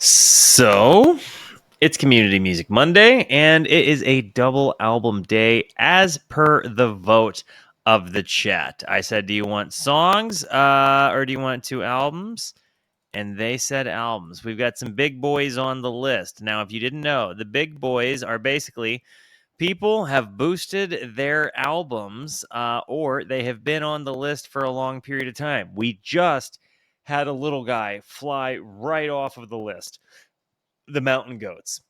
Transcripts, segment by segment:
So, it's Community Music Monday, and it is a double album day as per the vote of the chat. I said, do you want songs or do you want two albums? And they said albums. We've got some big boys on the list. Now, if you didn't know, the big boys are basically people have boosted their albums or they have been on the list for a long period of time. We just had a little guy fly right off of the list, the Mountain Goats.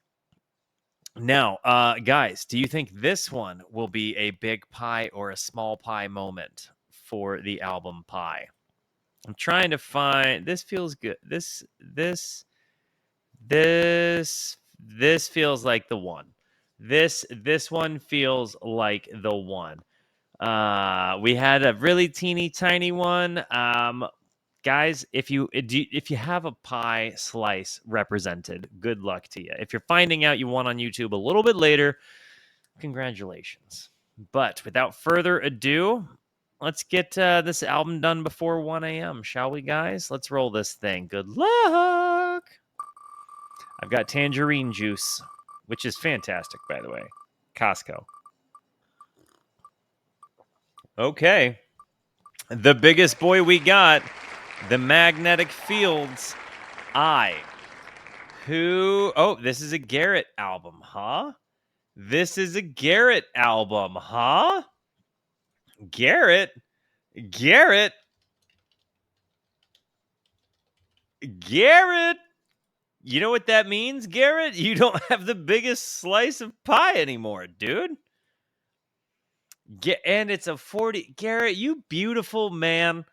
Now, guys, do you think this one will be a big pie or a small pie moment for the album Pie? I'm trying to find. This feels good. This feels like the one. This one feels like the one. We had a really teeny tiny one. Guys, if you have a pie slice represented, good luck to you. If you're finding out you won on YouTube a little bit later, congratulations. But without further ado, let's get this album done before 1 a.m., shall we, guys? Let's roll this thing. Good luck. I've got tangerine juice, which is fantastic, by the way. Costco. Okay. The biggest boy we got, the Magnetic Fields. This is a Garrett album, huh? This is a Garrett album, huh? Garrett? Garrett? You know what that means, Garrett? You don't have the biggest slice of pie anymore, dude. And it's a 40. Garrett, you beautiful man.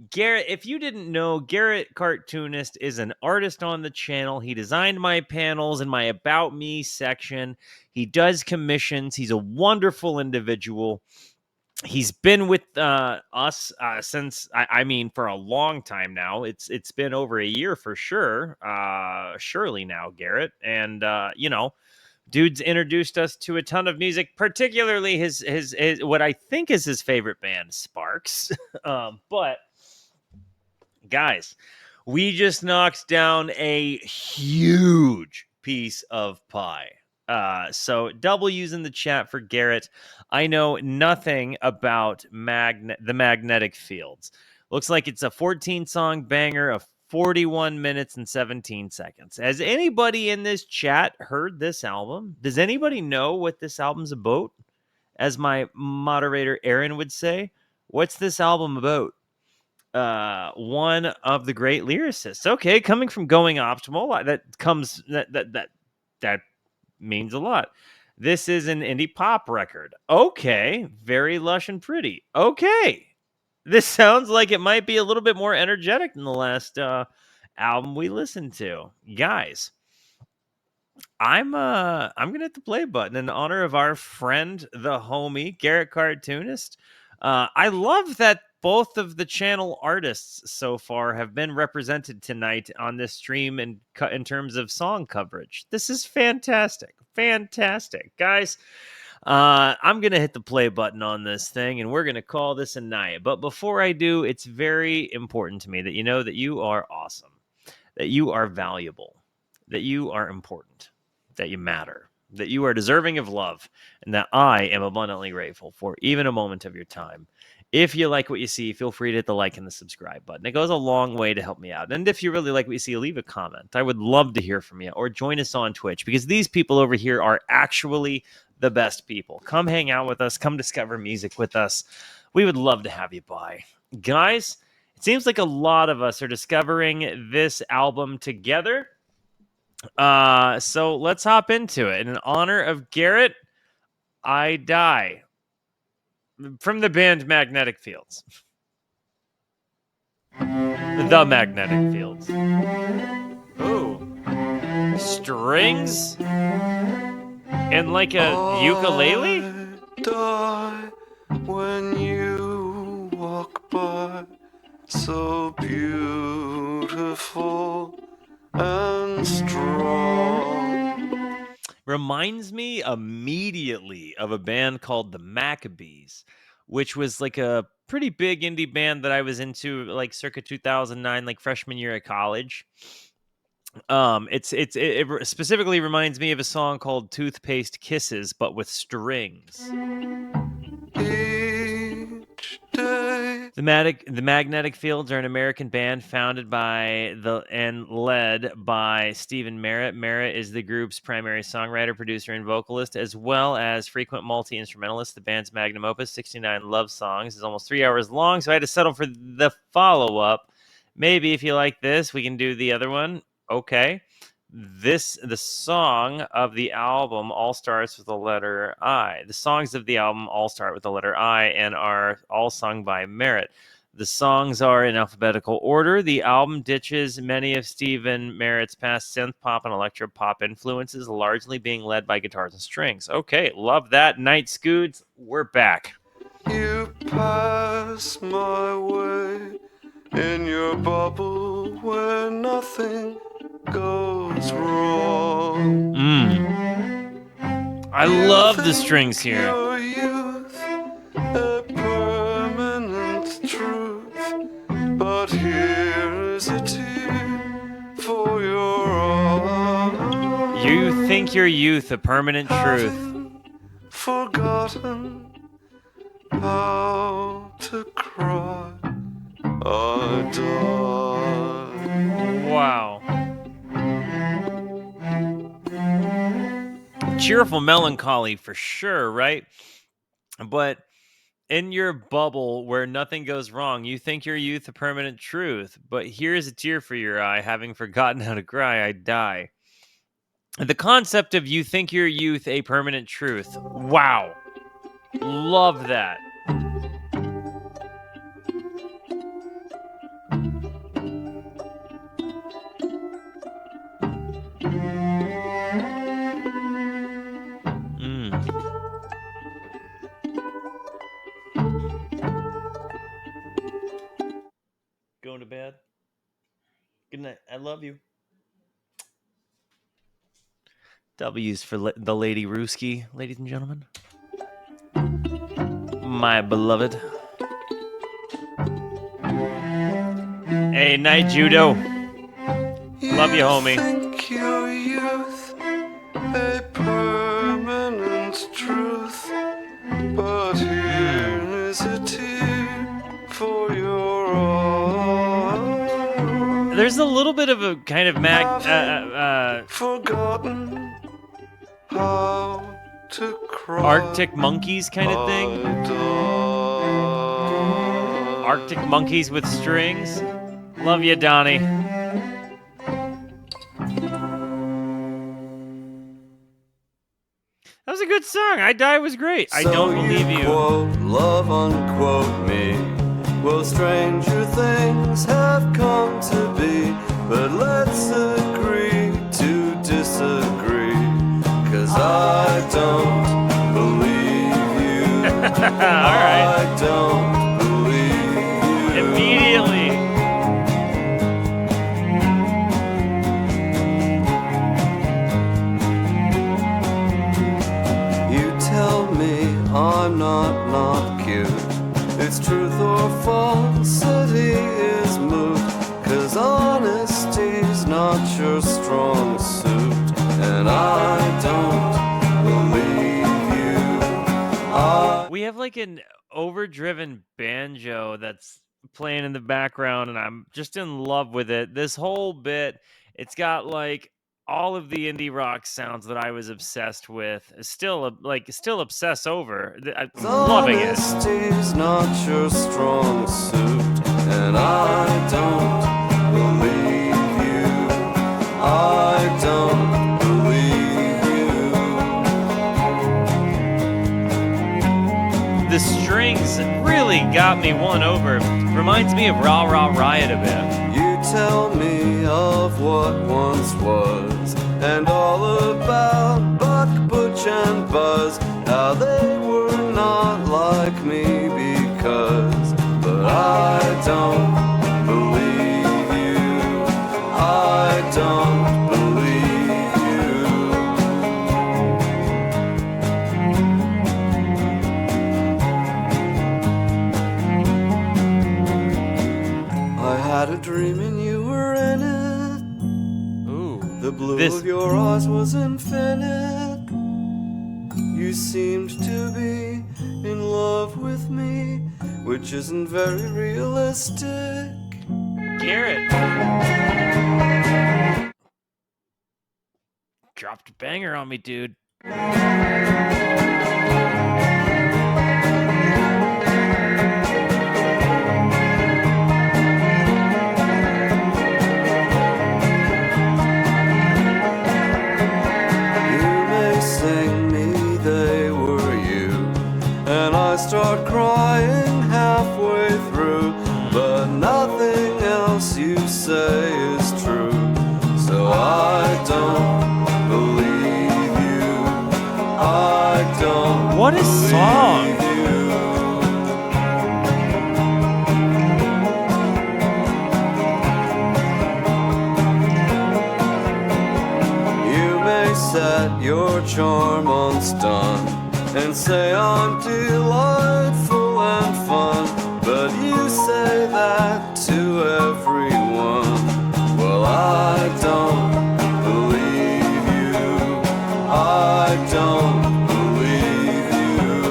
Garrett, if you didn't know, Garrett Cartoonist is an artist on the channel. He designed my panels in my About Me section. He does commissions. He's a wonderful individual. He's been with us since, for a long time now. It's been over a year for sure. Surely now, Garrett. And, dude's introduced us to a ton of music, particularly his what I think is his favorite band, Sparks. But guys, we just knocked down a huge piece of pie. So W's in the chat for Garrett. I know nothing about the Magnetic Fields. Looks like it's a 14-song banger of 41 minutes and 17 seconds. Has anybody in this chat heard this album? Does anybody know what this album's about? As my moderator Aaron would say, what's this album about? One of the great lyricists. Okay, coming from Going Optimal, that means a lot. This is an indie pop record. Okay, very lush and pretty. Okay, this sounds like it might be a little bit more energetic than the last album we listened to. Guys, I'm gonna hit the play button in honor of our friend, the homie Garrett Cartoonist. I love that both of the channel artists so far have been represented tonight on this stream in terms of song coverage. This is fantastic, guys. I'm gonna hit the play button on this thing, and we're gonna call this a night. But before I do, it's very important to me that you know that you are awesome, that you are valuable, that you are important, that you matter, that you are deserving of love, and that I am abundantly grateful for even a moment of your time. If you like what you see, feel free to hit the like and the subscribe button. It goes a long way to help me out. And if you really like what you see, leave a comment. I would love to hear from you, or join us on Twitch, because these people over here are actually the best people. Come hang out with us. Come discover music with us. We would love to have you by. Guys, it seems like a lot of us are discovering this album together. So let's hop into it. In honor of Garrett, I Die, from the band Magnetic Fields. The Magnetic Fields. Ooh. Strings? And like a ukulele? Die when you walk by, so beautiful and strong. Reminds me immediately of a band called the Maccabees, which was like a pretty big indie band that I was into like circa 2009, like freshman year of college. It specifically reminds me of a song called "Toothpaste Kisses," but with strings. Each day. The Magnetic Fields are an American band founded by and led by Stephen Merritt. Merritt is the group's primary songwriter, producer, and vocalist, as well as frequent multi-instrumentalist. The band's magnum opus, 69 Love Songs, is almost 3 hours long, so I had to settle for the follow-up. Maybe if you like this, we can do the other one. Okay. The song of the album all starts with the letter I. The songs of the album all start with the letter I and are all sung by Merritt. The songs are in alphabetical order. The album ditches many of Stephen Merritt's past synth pop and electro pop influences, largely being led by guitars and strings. Okay, love that. Night Scoots, we're back. You pass my way in your bubble where nothing goes wrong. I love the strings here. Your youth, a permanent truth, but here's a tear for your eyes. You think your youth a permanent truth. Haven't forgotten how to cry. I die. Wow. Cheerful melancholy for sure, right? But in your bubble where nothing goes wrong, you think your youth a permanent truth, but here's a tear for your eye, having forgotten how to cry, I die. The concept of you think your youth a permanent truth. Wow. Love that. Going to bed. Good night. I love you. W's for the Lady Rooski, ladies and gentlemen. My beloved. Hey, night judo. Love you, homie. Think your youth a permanent truth, but here is a tear for your eyes. There's a little bit of a kind of Forgotten how to cry. Arctic Monkeys kind of thing. Arctic Monkeys with strings. Love you, Donnie. That was a good song. I Die was great. I don't believe you. Quote, love unquote me. Well, stranger things have come to be, but let's agree to disagree, 'cause I don't believe you. All right. I don't believe you. Immediately. You tell me I'm not cute. It's truth or falsity is moot, 'cause honesty's not your strong suit, and I don't believe you. We have like an overdriven banjo that's playing in the background, and I'm just in love with it. This whole bit, it's got like all of the indie rock sounds that I was obsessed with. Still obsessed over. I'm loving it. Honesty's not your strong suit, and I don't believe you. I don't believe you. The strings really got me won over. Reminds me of Rah Rah Riot a bit. You tell me of what once was, and all about Buck, Butch, and Buzz, how they were not like me because, but I don't believe you. I don't believe you. I had a dream and you were in it. Ooh. The blue This- of your eyes was infinite. You seemed to be in love with me, which isn't very realistic. Garrett dropped a banger on me, dude. I start crying halfway through, but nothing else you say is true. So I don't believe you. I don't. What a song! You may set your charm on stun and say I'm delightful and fun, but you say that to everyone. Well, I don't believe you. I don't believe you.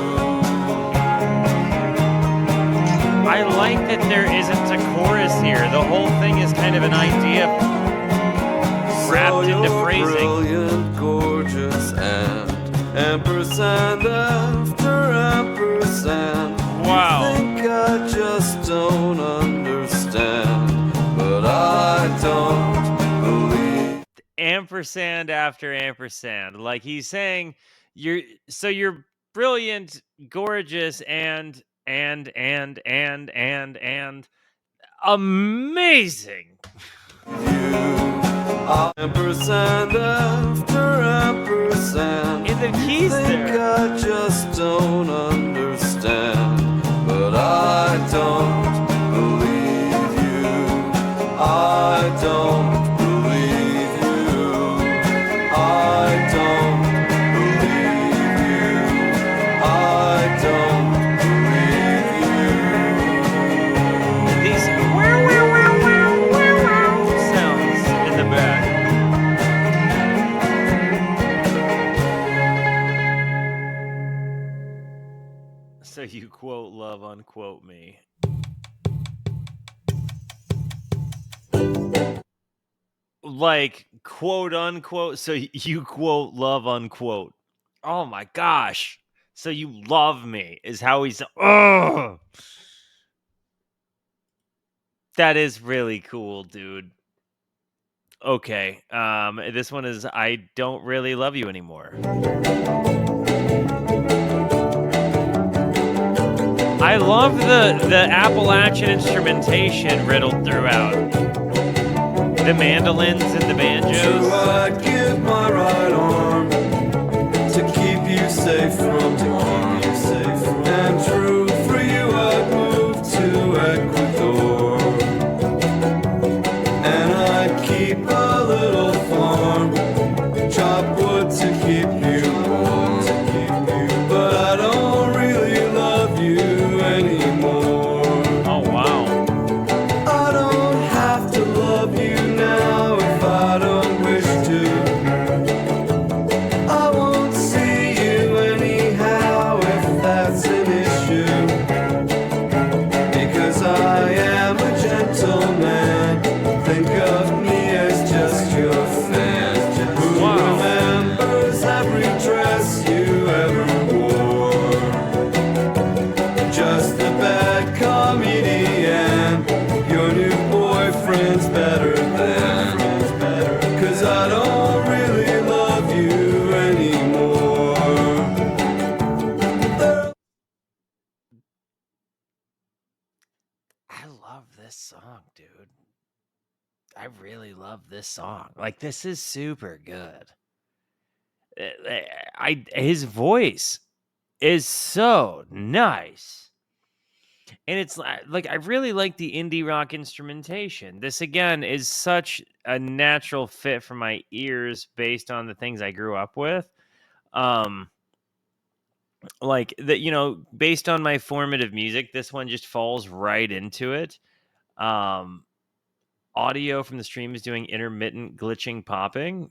I like that there isn't a chorus here. The whole thing is kind of an idea wrapped into phrasing. Brilliant, gorgeous, and ampersand after ampersand. Wow. You think I just don't understand, but I don't believe. Ampersand after ampersand. Like he's saying you're brilliant, gorgeous, and amazing. Ampersand after ampersand. In the keys there. I just don't understand, but I don't believe you. I don't believe you. I don't believe you. I don't believe you. These sounds in the back. So you quote love unquote me. Like quote unquote. So you quote love unquote. Oh my gosh. So you love me is how he's. Oh, that is really cool, dude. Okay. This one is I don't really love you anymore. I love the Appalachian instrumentation riddled throughout. The mandolins and the banjos. I'd give my right arm to keep you safe from harm. And true for you, I'd move to Ecuador. And I'd keep a little farm, chop wood to keep you warm. But I don't really love you anymore. Oh, wow. I don't have to love you now if I don't wish to. I won't see you anyhow if that's an issue. Because I am a gentleman. Think of me as just your fan. Who remembers every dress you ever wore. Just a bad comedian. Your new boyfriend's better than. Cause I don't really love you anymore. I love this song, dude. I really love this song. Like, this is super good. His voice is so nice. And it's like I really like the indie rock instrumentation. This again is such a natural fit for my ears based on the things I grew up with. Like that, based on my formative music, this one just falls right into it. Audio from the stream is doing intermittent glitching popping.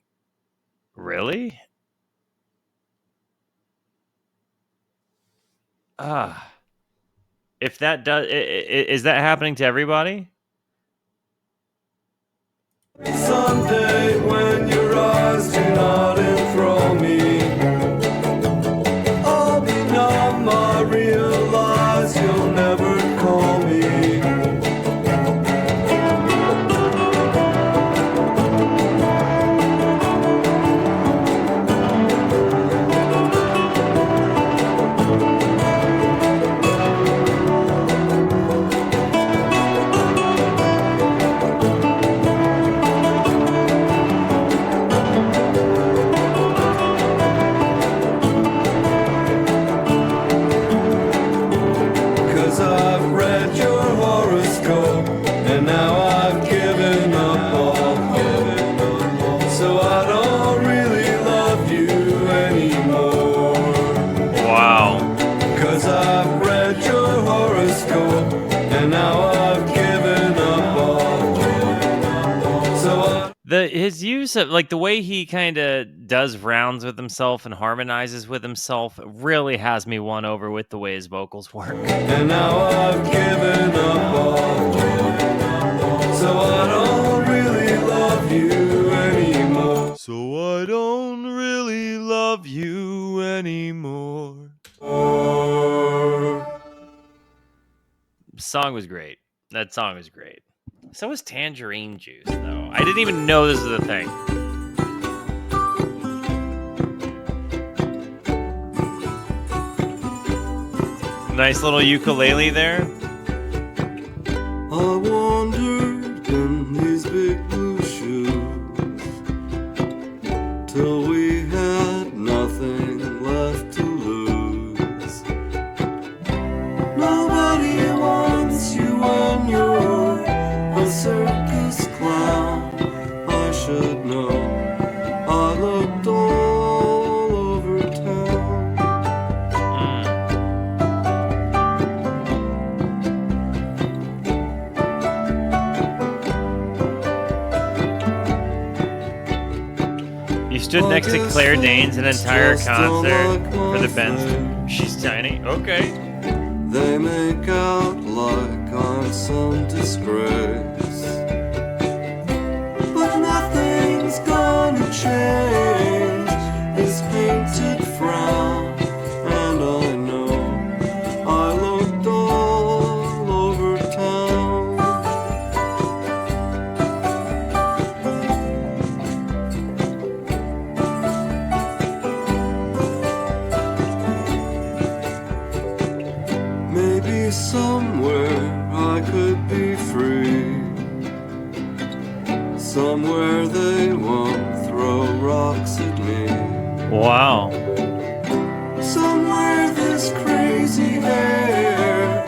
Really? If that does, is that happening to everybody? Someday when your eyes do not enthrall me, I'll be numb, I realize you'll never call me. His use of, like, the way he kind of does rounds with himself and harmonizes with himself really has me won over with the way his vocals work. And now I've given up all hope, so I don't really love you anymore. So I don't really love you anymore. Song was great. That song was great. So was Tangerine Juice, though. I didn't even know this was a thing. Nice little ukulele there. I wandered in these big blue shoes till we had nothing left to lose. Nobody wants you when you're a circus clown. I should know. I looked all over town. You stood next to Claire Danes an entire concert for the Benz. She's tiny. Okay. They make out like I'm some disgrace, but nothing's gonna change this painted frown. And I know I looked all over town. Maybe somewhere I could be free, somewhere they won't throw rocks at me, Wow. somewhere this crazy hair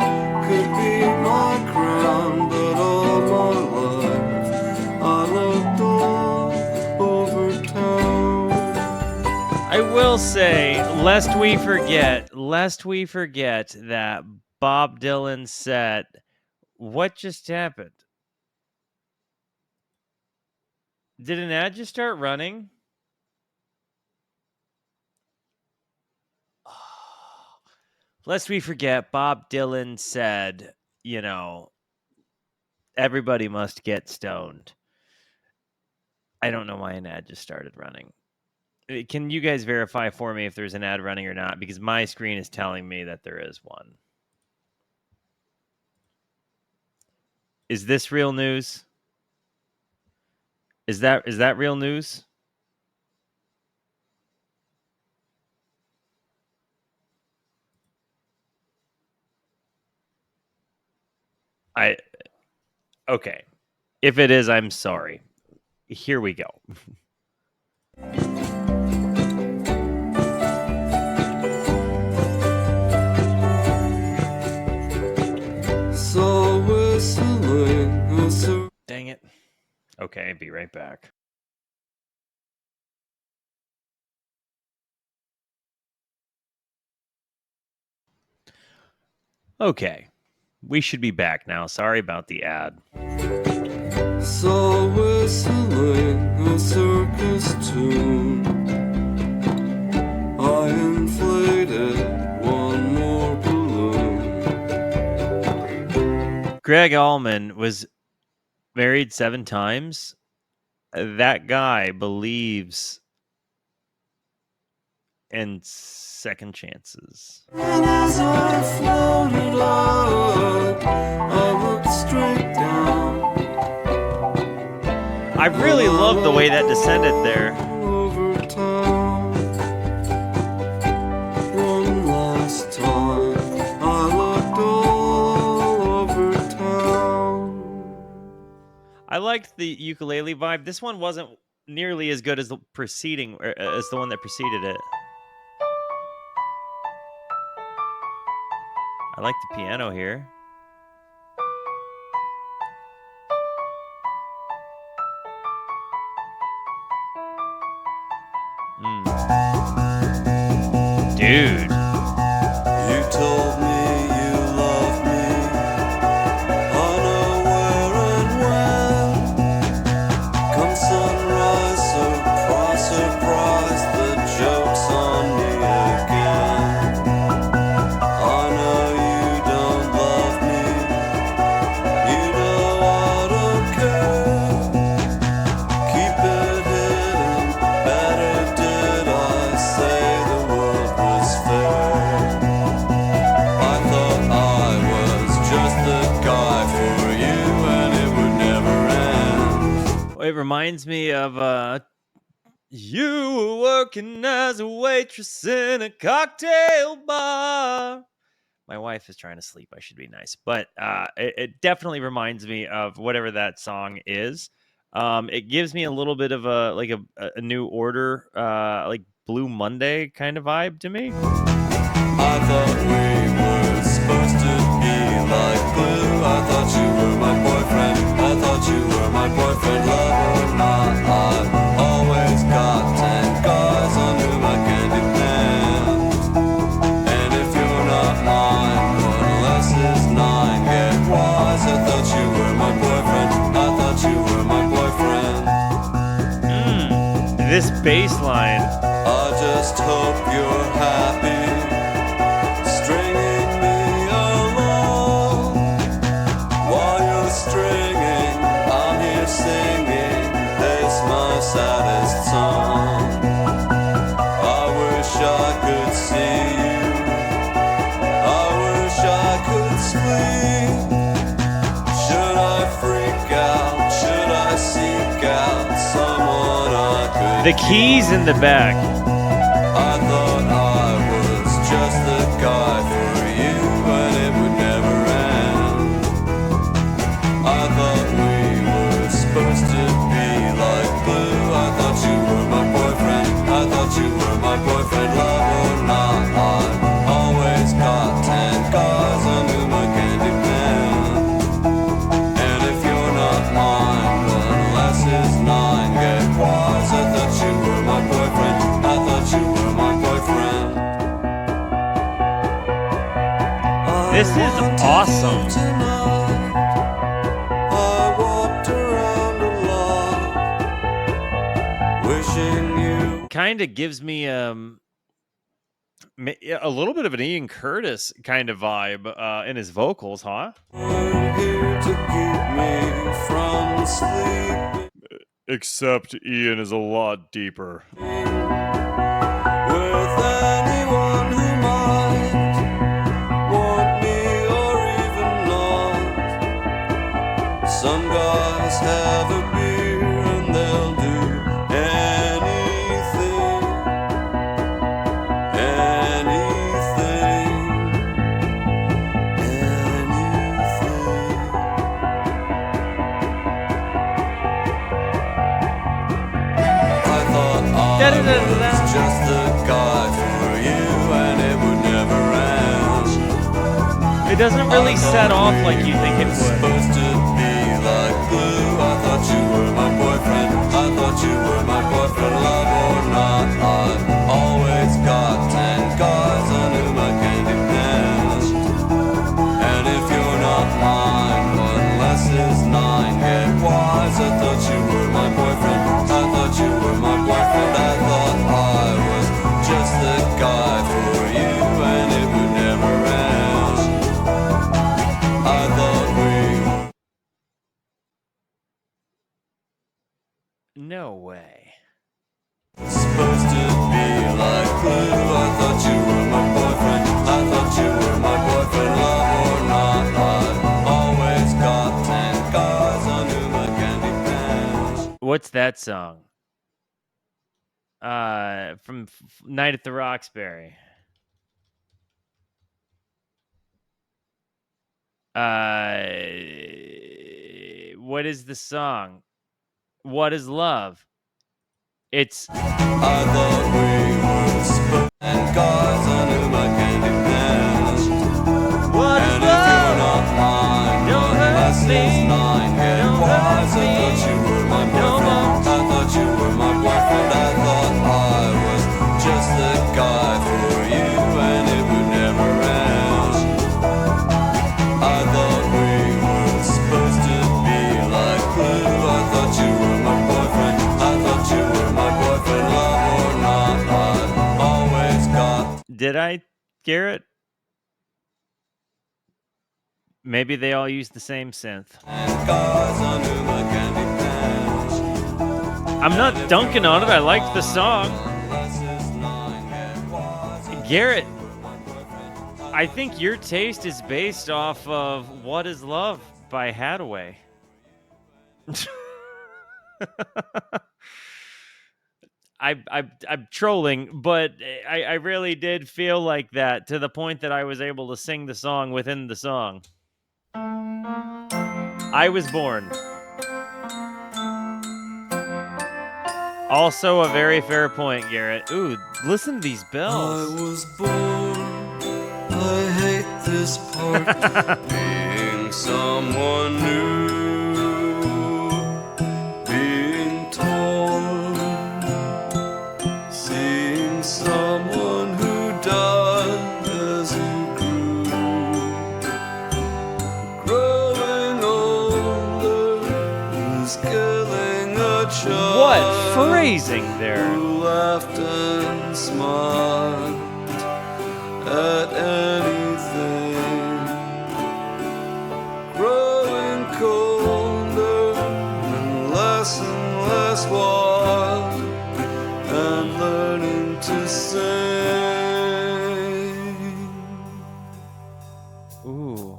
could be my crown. But all my life I looked all over town. I will say, lest we forget that Bob Dylan said, what just happened? Did an ad just start running? Lest we forget, Bob Dylan said, everybody must get stoned. I don't know why an ad just started running. Can you guys verify for me if there's an ad running or not? Because my screen is telling me that there is one. Is this real news? Is that real news? Okay. If it is, I'm sorry. Here we go. So whistling, Dang it. Okay, be right back. Okay. We should be back now. Sorry about the ad. so swing a circus tune. I inflated one more balloon. Greg Allman was married 7 times. That guy believes in second chances. And as I floated up, I looked straight down. I really love the way that descended there. Over town. One last time, I looked all over town. I liked the ukulele vibe. This one wasn't nearly as good as the preceding, as the one that preceded it. I like the piano here. Dude. You told me you loved me, unaware and when. Come sunrise, surprise, surprise, the joke's on me again. I know you don't love me, you know I don't care. Keep it hidden, better did I say the world was fair. I thought I was just the guy for you and it would never end. It reminds me of you were working as a waitress in a cocktail bar. My wife is trying to sleep. I should be nice, but it definitely reminds me of whatever that song is. It gives me a little bit of a New Order, like Blue Monday kind of vibe to me. I thought we were supposed to be like glue. I thought you were my boyfriend. I thought you were my boyfriend. Love or not, I've always got 10 guys under my candy pan. And if you're not mine, 1 less is 9. Get wise. I thought you were my boyfriend. I thought you were my boyfriend. This bass line. I just hope you're happy. Stringing me along. While you're stringing, I'm here singing this my saddest song. I wish I could see you. I wish I could sleep. Should I freak out? Should I seek out someone I could? The keys in the back. I thought I was just the guy for you and it would never end. I thought we were supposed to be like glue. I thought you were my boyfriend. I thought you were my boyfriend. Love or not, I've always got 10 guys under my candy pan. And if you're not mine, 1 less is 9. Get wise. I thought you were my boyfriend. I thought you were my boyfriend. This is awesome. I walked around a lot, wishing you Kind of gives me a little bit of an Ian Curtis kind of vibe in his vocals, huh? were here to keep me from sleeping Except Ian is a lot deeper. with anyone who might want me or even not. Some guys have a beer and they'll do anything, anything, anything. I thought I was just the guy for you and it would never end. It doesn't really set off like you think it would. Supposed to be like glue. I thought you were my boyfriend. I thought you were my boyfriend. Love or not, I've always got 10 guys under my candy pan. And if you're not mine, 1 less is 9. Get wise. I thought you were my boyfriend. clue. I thought you were my boyfriend. I thought you were my boyfriend. Love or not, I've always got 10 guys under my candy pants. What's that song? From Night at the Roxbury. What is the song? What is love? It's I thought we were supposed to 10 guys under my candy pants. what is And if you're love? not mine, Don't hurt unless me. it's 9, get Don't wise. hurt I thought me. you were my No boyfriend. more. I thought you were my boyfriend. I thought I was just the guy for you, and it would never end. I thought we were supposed to be like glue. I thought you were my boyfriend. I thought you were my boyfriend. Love or not, I've always got. Did I, Garrett? Maybe they all use the same synth. And guys under my candy pants. I'm not dunking on it. I liked the song. Unless it's 9, get wise. Garrett, I think your taste is based off of What is Love by Hadaway. I'm trolling, but I really did feel like that, to the point that I was able to sing the song within the song. I Was Born. Also a very fair point, Garrett. Ooh, listen to these I bells. was born, I hate this part. Being someone new, being torn, seeing someone who died as you grew, growing older is killing a child. What phrasing there? Who laughed and smiled at anything, growing colder and less wild, and learning to sing. Ooh.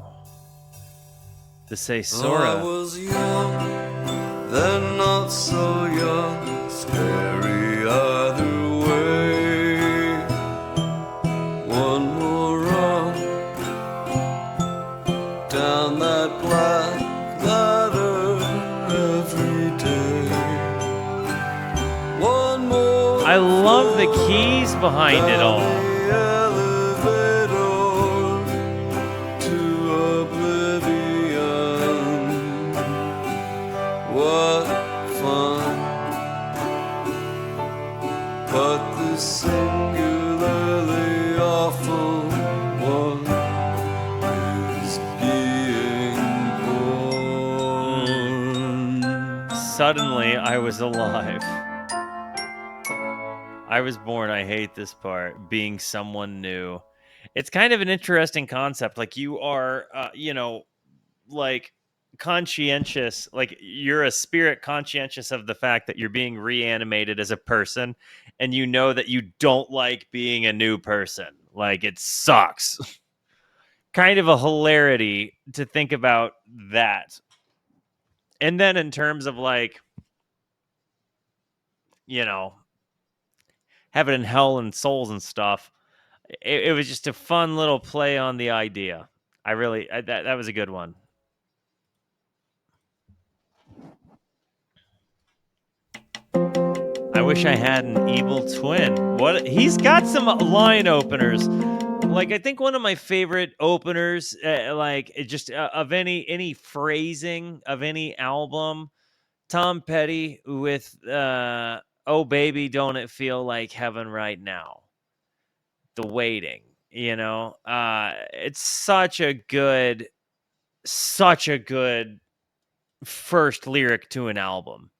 To say I Sora. was young, then not so young, scary either way. One more run down that black ladder every day. One more. I love the keys behind it all. down the elevator to oblivion. What fun! But the singularly awful one is being born. Suddenly, I was alive. I was born. I hate this part. Being someone new. It's kind of an interesting concept. Like, you are, like, conscientious. Like, you're a spirit conscientious of the fact that you're being reanimated as a person, and you know that you don't like being a new person. Like, it sucks. Kind of a hilarity to think about that. And then in terms of, like, heaven and hell and souls and stuff, it was just a fun little play on the idea. That was a good one. I wish I had an evil twin. What? He's got some line openers. Like, I think one of my favorite openers, of any phrasing of any album, Tom Petty with "Oh Baby, Don't It Feel Like Heaven Right Now." The Waiting, it's such a good first lyric to an album.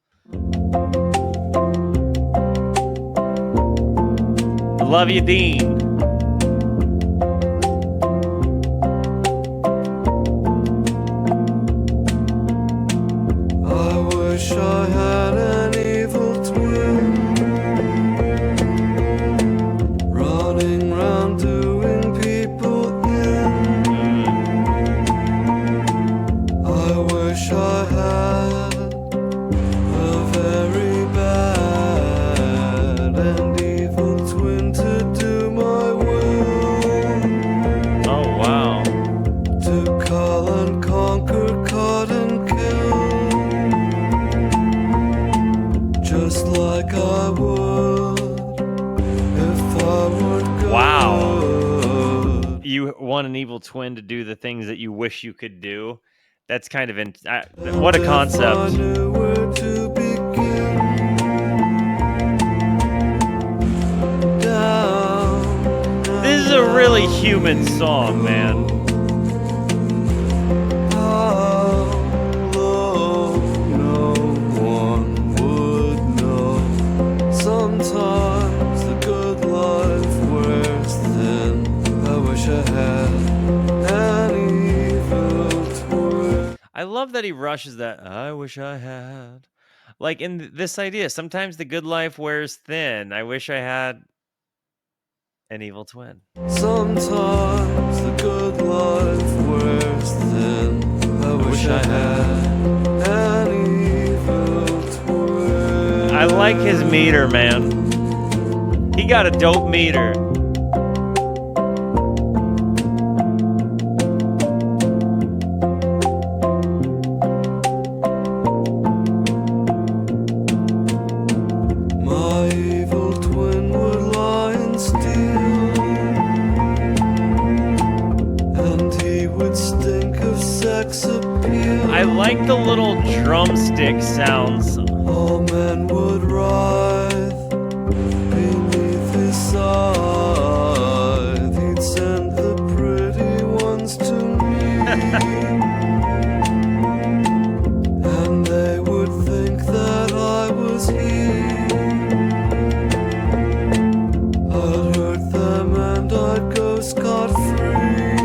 Love you, Dean. I wish I had an evil twin you want an evil twin to do the things that you wish you could do. That's kind of what a concept. This is a really human song, man. Sometimes the good life wears thin. I wish I had an evil twin. I love that he rushes that. I wish I had. Like in this idea, sometimes the good life wears thin. I wish I had an evil twin. Sometimes the good life wears thin. I wish I had an evil twin. I like his meter, man. He got a dope meter. My evil twin would lie in steel, and he would stink of sex appeal. I like the little drumstick sounds. All men would writhe beneath his scythe. He'd send the pretty ones to me, and they would think that I was he. I'd hurt them and I'd go scot-free.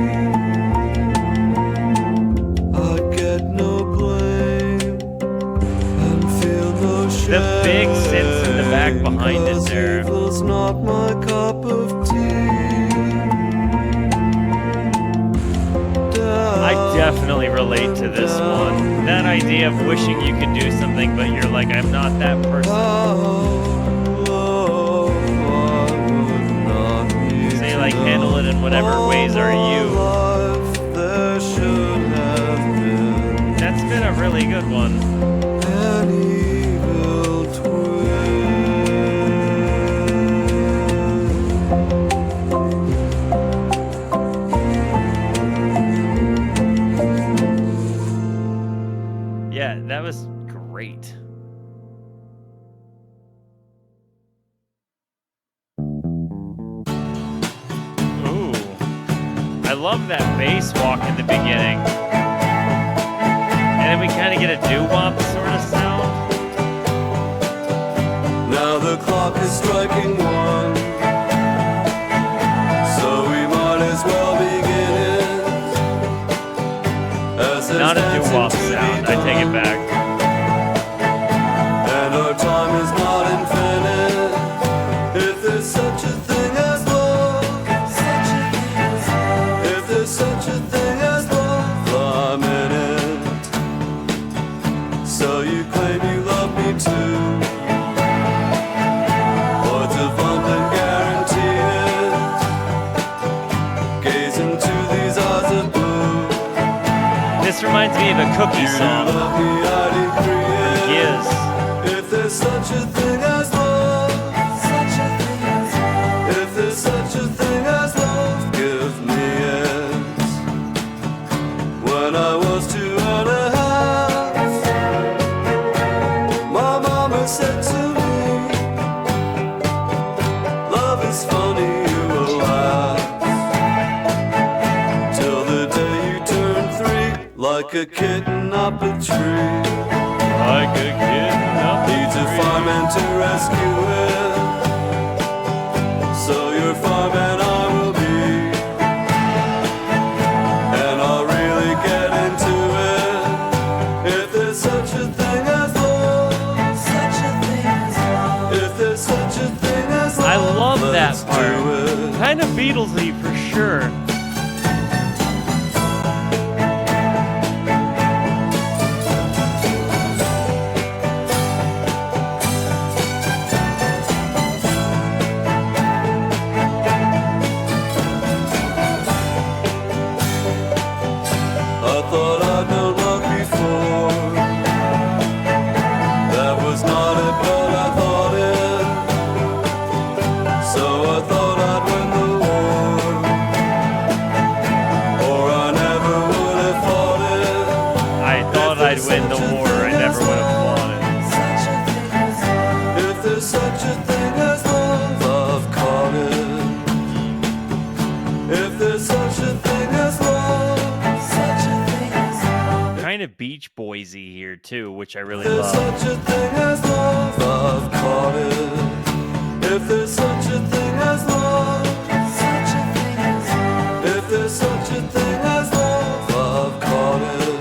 I'd get no blame and feel no shame. The big synths in the back behind it there. Evil's not my cup of tea. I definitely relate to this one. That idea of wishing you could do something, but you're like, I'm not that person. Say like, handle it in whatever ways are you. That's been a really good one. An evil Yeah, that was great. Ooh. I love that bass walk in the beginning. And then we kind of get a doo-wop sort of sound. Now the clock is striking 1, so we might as well begin it. As Not a doo-wop sound, I take it back. And our time is not infinite. If there's such a thing as love, if there's such a thing as love, I'm in it. So you claim you love me too. Words of abundant guarantee it. Gaze into these eyes of blue. This reminds me of a Cookie song. You love me, I decree it. Yes. If there's such a thing as love, if there's such a thing as love, give me it. When I was 2.5, my mama said to me, love is funny, you will laugh. Till the day you turn 3, like a kitten up a tree. Like a kitten up a Needs a tree. fireman to rescue it. So your fireman I will be. And I'll really get into it. If there's such a thing as love, if there's such a thing as love, I love that let's part. do it. Kind of Beatlesy for sure. I thought I'd known love before. That was not it, but I thought it. So I thought I'd win the war. Boise here too, which I really There's love. such a thing as love, I've caught it. If there's such a thing as love, such a thing as love. If there's such a thing as love, I've caught it.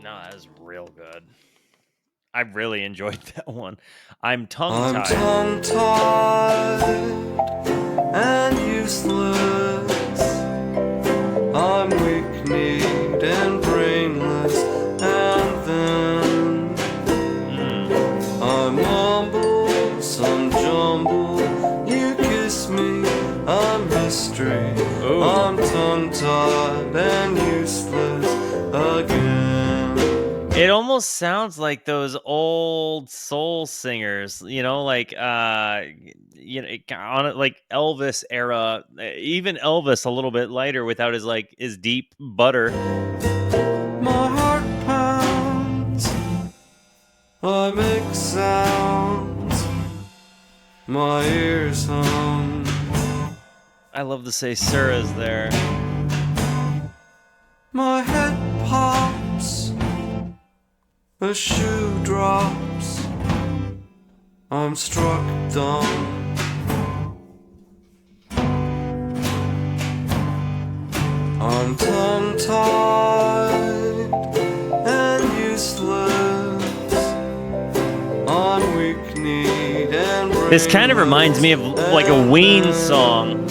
No, that is real good. I really enjoyed that one. I'm I'm tongue-tied. tongue-tied and useless. I'm weak-kneed and brainless, and then I'm mumble, some jumble. You kiss me, I'm mystery. Ooh. I'm tongue-tied and useless again. It almost sounds like those old soul singers, like on it, like Elvis era, even Elvis a little bit lighter without his deep butter. My heart pounds, I make sounds, my ears hum. I love to say "sir" is there. My head pops, a shoe drops, I'm struck dumb. I'm tongue-tied and useless. I'm weak-kneed and This kind of reminds me of like a Ween song.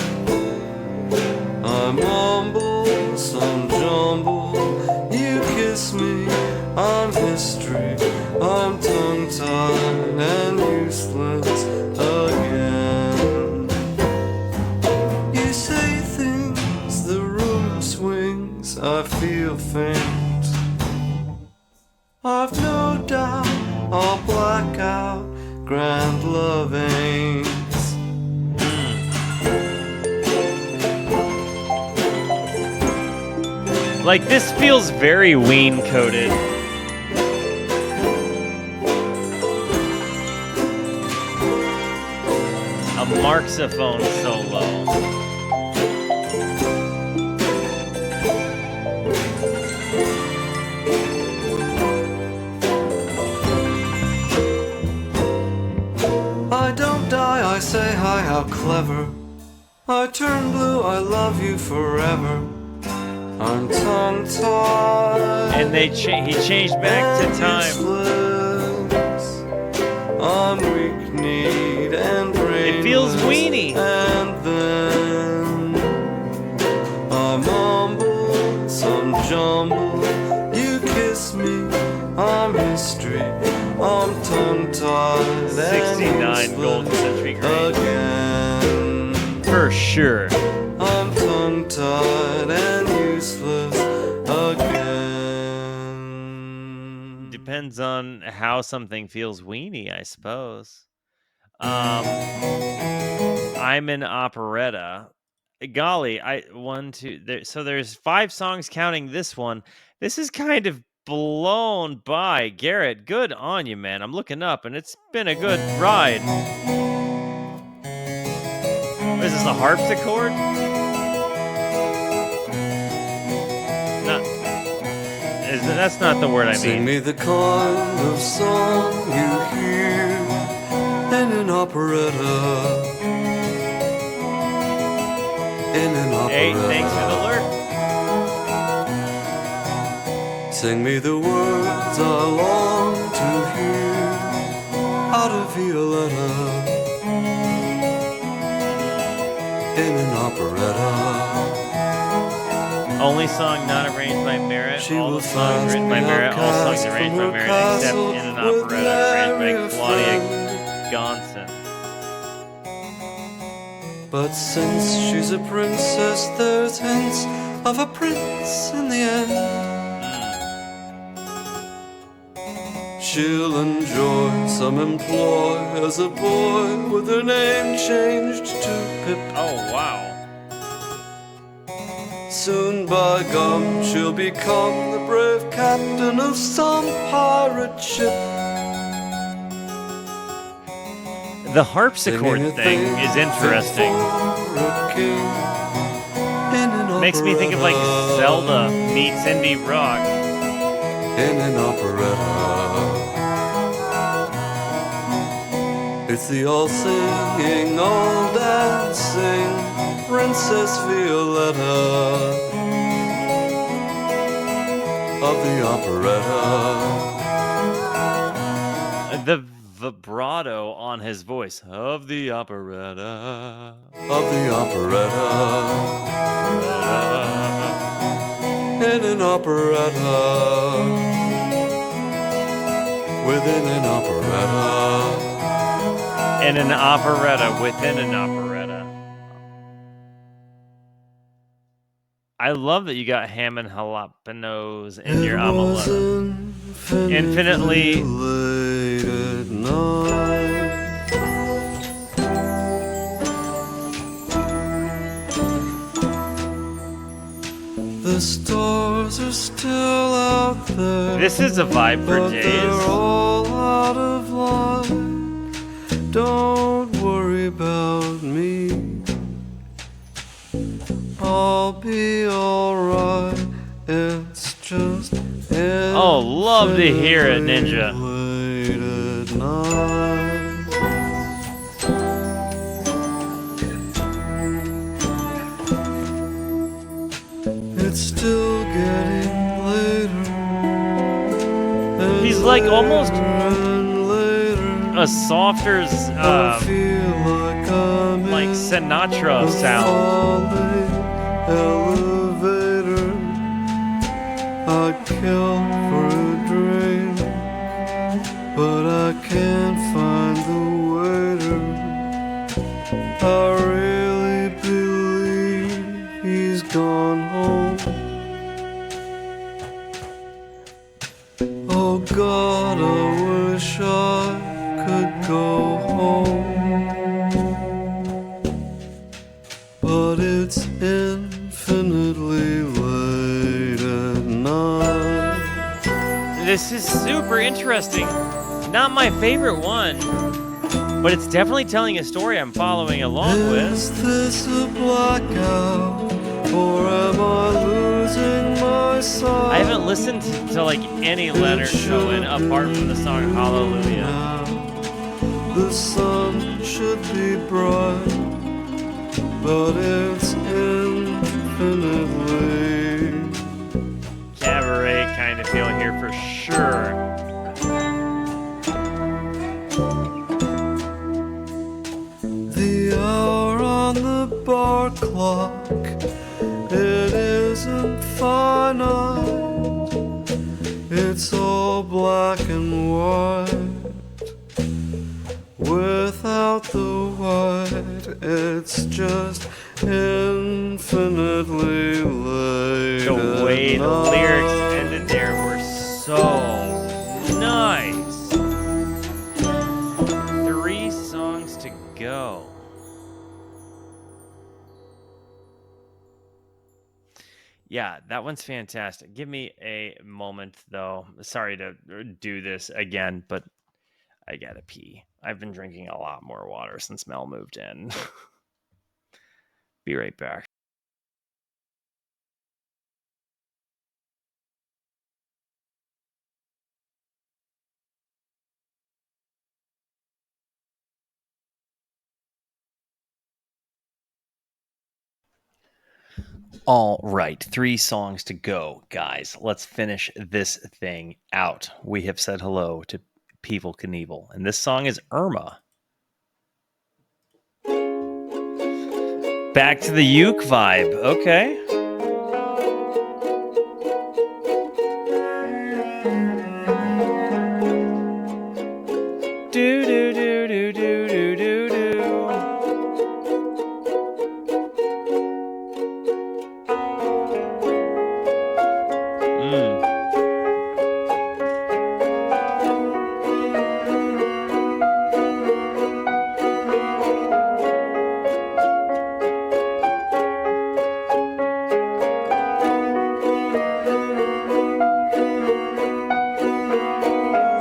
I mumble, some jumble. You kiss me, I'm history. I'm tongue-tied and useless again. You say things, the room swings. I feel faint. I've no doubt I'll black out. Grand love ain't. Like, this feels very Ween coded. A marxophone solo. I don't die, I say hi, how clever. I turn blue, I love you forever. I'm tongue-tied. And he changed back to time. Useless. I'm weak-kneed and brainless. It feels weenie. And then I mumble, some jumble. You kiss me, I'm history. I'm tongue-tied. 69 golden century grade. Again. For sure. I'm tongue-tied and useless again. Depends on how something feels weenie, I suppose. I'm an operetta. Golly, so there's 5 songs counting this one. This is kind of blown by. Garrett, good on you, man. I'm looking up, and it's been a good ride. What is this, a harpsichord? That's not the word I Sing mean. me the kind of song you hear in an operetta. In an operetta. Hey, thanks for the lurk. Sing me the words I long to hear out of Violetta. In an operetta. Only song not arranged by Merritt. She All will the songs written by find me Merritt. All songs outcast arranged by from her Merritt, except castle in an with operetta arranged by Claudia Larry Gonson. But since she's a princess, there's hints of a prince in the end. She'll enjoy some employ as a boy with her name changed to Pip. Oh, wow. Soon by gum she'll become the brave captain of some pirate ship. The harpsichord Singing a thing is fit interesting. for a king in an Makes me think of like Zelda meets indie rock. In an operetta. It's the all singing, all dancing Princess Violetta of the operetta. The vibrato on his voice of the operetta. Of the operetta. In an operetta. Within an operetta. In an operetta within an operetta. I love that you got ham and jalapenos in your omelette. Infinitely late at night. The stars are still out there. This is a vibe for but days. They're all out of line. Don't worry about me. I'll be alright. It's just oh, love to hear it, Ninja. Late at night. It's still getting later. He's like almost later. a softer, like Sinatra sound. Elevator. I'd kill for a drink, but I can't find the waiter. I really believe he's gone home. Oh God, I wish I could go home, but it's infinitely late at night. This is super interesting. Not my favorite one, but it's definitely telling a story I'm following along with. Is this a blackout, or am I losing my sight? I haven't listened to like any Leonard Cohen apart from the song Hallelujah. The sun should be bright, but it's infinitely Cabaret kind of feel here for sure. the hour on the bar clock. It isn't finite. It's all black and white. Without the white, it's just infinitely late. The way at the night. lyrics ended there were so nice. 3 songs to go. Yeah, that one's fantastic. Give me a moment, though. Sorry to do this again, but I gotta pee. I've been drinking a lot more water since Mel moved in. Be right back. All right, 3 songs to go, guys. Let's finish this thing out. We have said hello to Peevel Knievel, and this song is Irma. Back to the uke vibe. Okay. Do do do do do do do do.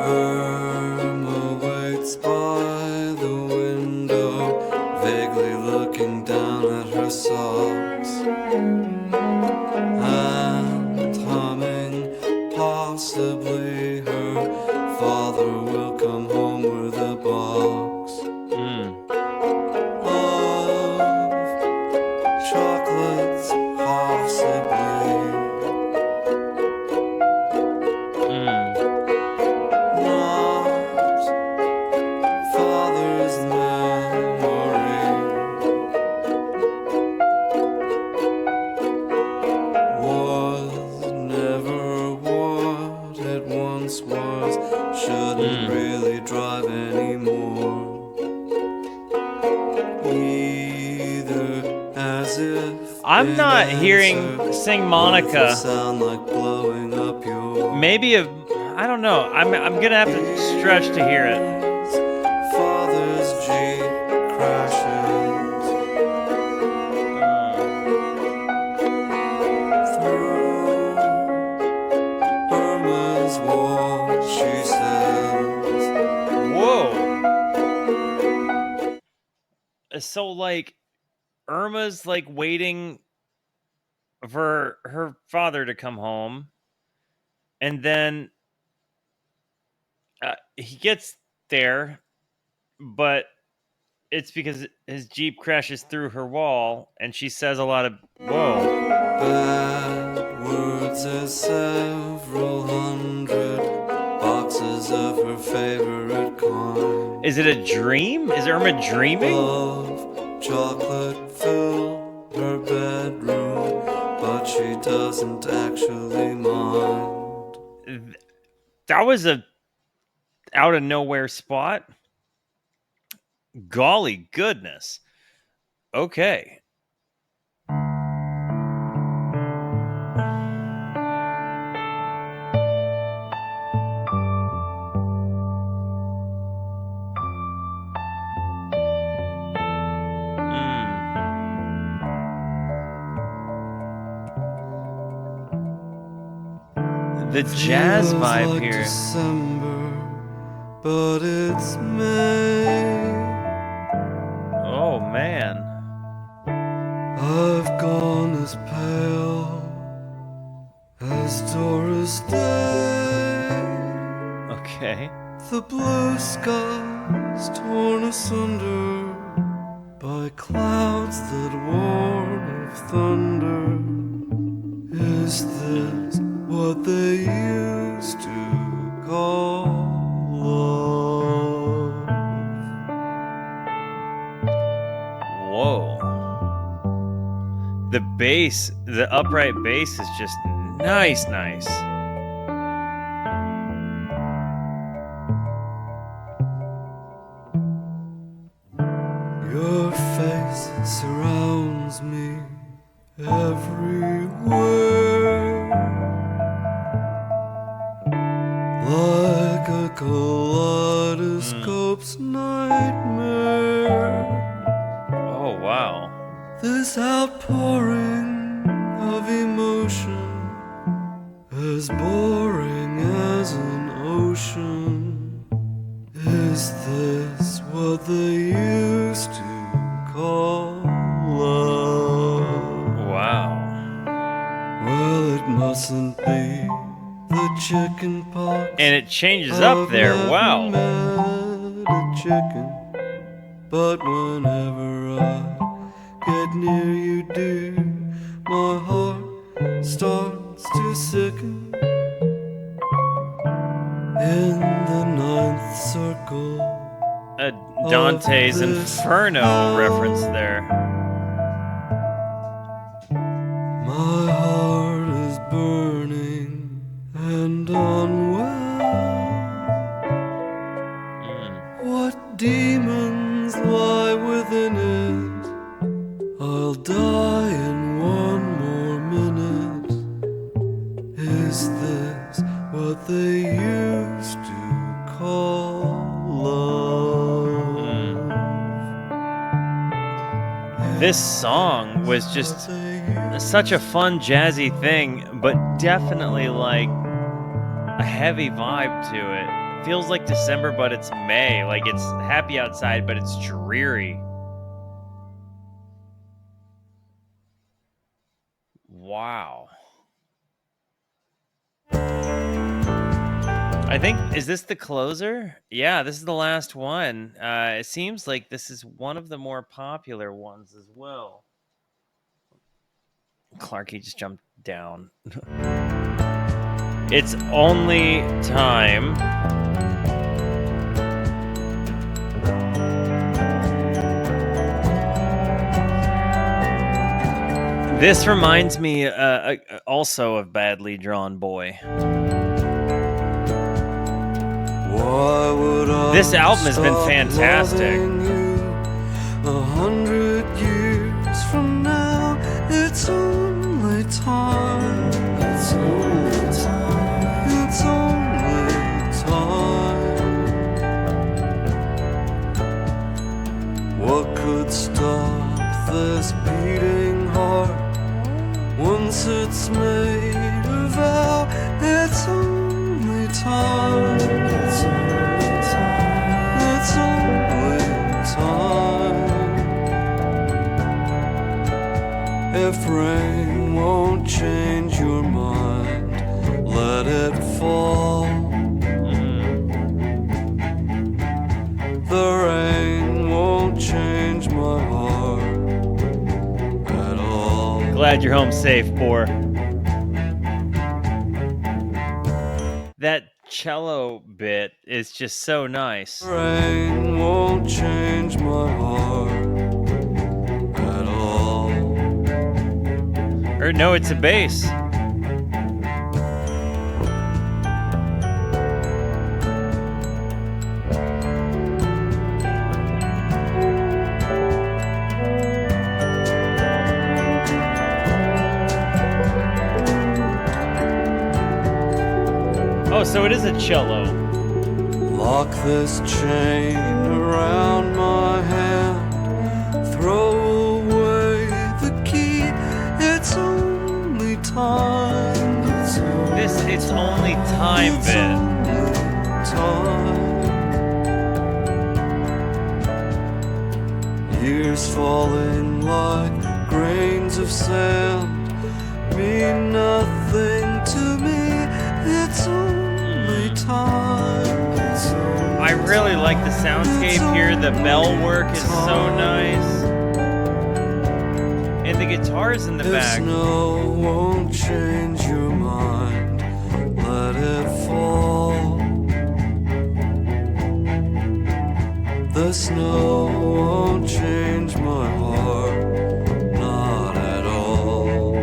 Irma waits by the I'm not hearing Sing Monica. Sound like blowing up your Maybe I don't know. I'm gonna have to stretch to hear it. father's Jeep crashes through Irma's wall, she says. Whoa. So like Irma's like waiting for her father to come home, and then he gets there, but it's because his Jeep crashes through her wall, and she says a lot of whoa. Bad words as several hundred boxes of her favorite kind. Is it a dream? Is Irma dreaming? Love, chocolate fill her bedroom, but she doesn't actually mind. That was a out of nowhere spot. Golly goodness. Okay. The jazz Feels vibe like here. December, but it's May. Oh man. I've gone as pale as Doris Day. Okay. The blue skies torn asunder by clouds that warn of thunder. Is this what they used to call love? Whoa. The bass, the upright bass is just nice. Your face surrounds me everywhere, like a kaleidoscope's nightmare. Oh wow. This outpouring of emotion, as boring as an ocean. Is this what they used to call love? Wow. Well, it mustn't be the chicken pox. And it changes up there. I've Wow. never met a chicken, but whenever I get near you, dear, my heart starts to sicken. In the ninth circle, A Dante's Inferno reference there. my heart is burning and unwell. What demons lie within it? I'll die in one more minute. Is this what they used to call love? This song was just such a fun jazzy thing, but definitely like a heavy vibe to it. It feels like December, but it's May. Like it's happy outside, but it's dreary. Wow. I think, is this the closer? Yeah, this is the last one. It seems like this is one of the more popular ones as well. Clarky just jumped down. It's only time. This reminds me also of Badly Drawn Boy. Why would I This album has been stop fantastic. loving you 100 years from now? It's could stop this beating heart, once it's made a vow, it's only time. It's only time. It's only time. If rain won't change your mind, let it fall. The rain won't change my heart at all. Glad you're home safe, Boar. That cello bit is just so nice. Rain won't change my heart at all. Or no, it's a bass. Oh, so it is a cello. Lock this chain around my hand, throw away the key, it's only time. It's only time It's bit. only time. Years falling like grains of sand mean nothing to me. It's only time. I really like the soundscape here. The bell work is so nice. And the guitars in the If back. snow won't change your mind, let it fall. The snow won't change my heart, not at all.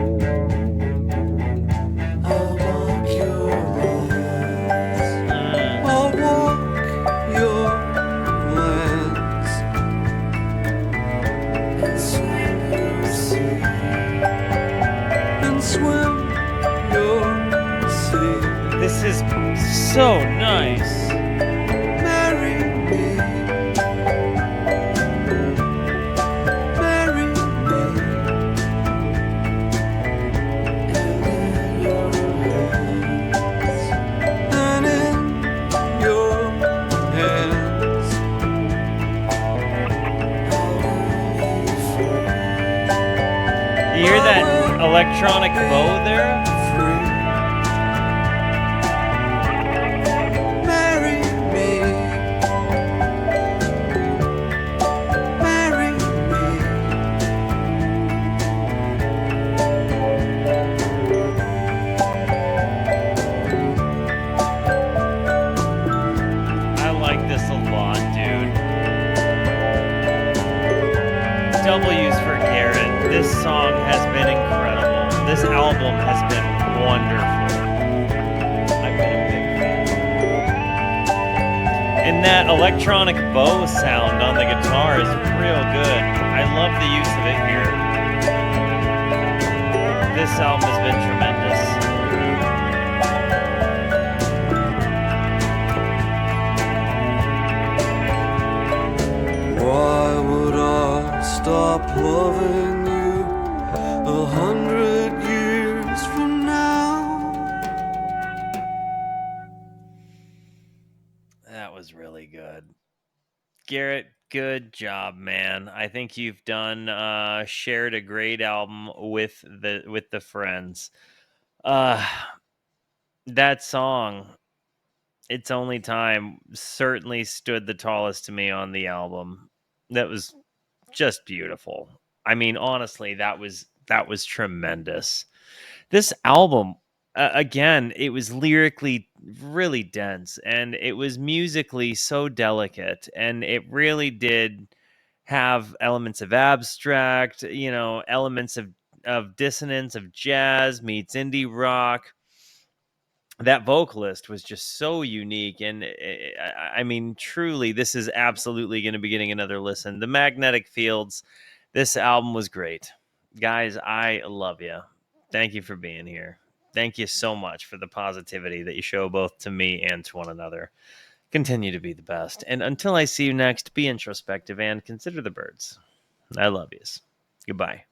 I'll walk your lands. I'll walk your lands and swim your sea. And swim your sea. This is so nice. Marry me. Marry me. And in your hands. You hear that electronic bow there? Free. Marry me. Marry me. I like this a lot, dude. W's for Garrett. This song has been incredible. This album has been wonderful. I've been a big fan. And that electronic bow sound on the guitar is real good. I love the use of it here. This album has been tremendous. Why would I stop loving you 100 years from now? That was really good. Garrett, good job, man. I think you've done shared a great album with the friends. That song, It's Only Time, certainly stood the tallest to me on the album. That was just beautiful. I mean, honestly, that was tremendous. This album, again, it was lyrically really dense, and it was musically so delicate, and it really did have elements of abstract, elements of dissonance, of jazz meets indie rock. That vocalist was just so unique, and I mean, truly, this is absolutely going to be getting another listen. The Magnetic Fields, this album was great. Guys, I love you. Thank you for being here. Thank you so much for the positivity that you show both to me and to one another. Continue to be the best. And until I see you next, be introspective and consider the birds. I love yous. Goodbye.